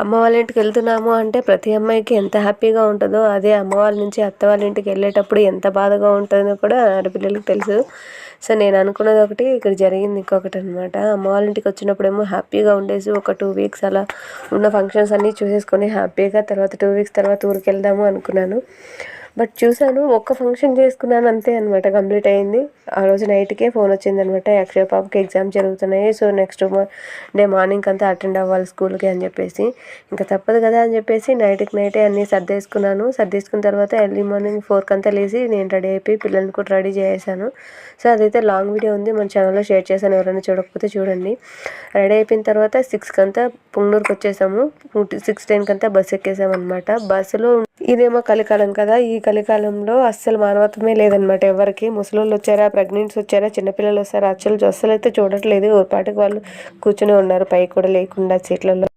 అమ్మ వాళ్ళ ఇంటికి వెళ్తున్నాము అంటే ప్రతి అమ్మాయికి ఎంత హ్యాపీగా ఉంటుందో, అదే అమ్మ వాళ్ళ నుంచి అత్త వాళ్ళ ఇంటికి వెళ్ళేటప్పుడు ఎంత బాధగా ఉంటుందో కూడా ఆడపిల్లలకి తెలుసు. సో నేను అనుకున్నది ఒకటి, ఇక్కడ జరిగింది ఇంకొకటి అనమాట. అమ్మ వాళ్ళ ఇంటికి వచ్చినప్పుడేమో హ్యాపీగా ఉండేసి ఒక 2 వీక్స్ అలా ఉన్న ఫంక్షన్స్ అన్నీ చూసేసుకొని హ్యాపీగా తర్వాత 2 వీక్స్ తర్వాత ఊరికి వెళ్దాము అనుకున్నాను. బట్ చూశాను, ఒక్క ఫంక్షన్ చేసుకున్నాను అంతే అనమాట. కంప్లీట్ అయింది. ఆ రోజు నైట్కే ఫోన్ వచ్చిందనమాట, అక్షయ పాపకి ఎగ్జామ్ జరుగుతున్నాయి, సో నెక్స్ట్ డే మార్నింగ్ అంతా అటెండ్ అవ్వాలి స్కూల్కి అని చెప్పేసి. ఇంకా తప్పదు కదా అని చెప్పేసి నైటే అన్నీ సర్దేసుకున్నాను. సర్దేసుకున్న తర్వాత ఎర్లీ మార్నింగ్ 4కి అంతా లేచి నేను రెడీ అయిపోయి పిల్లల్ని కూడా రెడీ చేసేసాను. సో అదైతే లాంగ్ వీడియో ఉంది, మన ఛానల్లో షేర్ చేశాను, ఎవరైనా చూడకపోతే చూడండి. రెడీ అయిపోయిన తర్వాత 6కి అంతా పుంగనూరుకి వచ్చేసాము. 6:10కి అంతా బస్సు ఎక్కేసాము అనమాట. బస్సులో ఇదేమో కలికాలం కదా, ఈ కలికాలంలో అస్సలు మానవత్వమే లేదనమాట. ఎవరికి ముసలోళ్ళు వచ్చారా, ప్రెగ్నెంట్స్ వచ్చారా, చిన్నపిల్లలు వస్తారా, అస్సలు అయితే చూడట్లేదు. పాటికి వాళ్ళు కూర్చొని ఉన్నారు, పైకి కూడా లేకుండా సీట్లలో.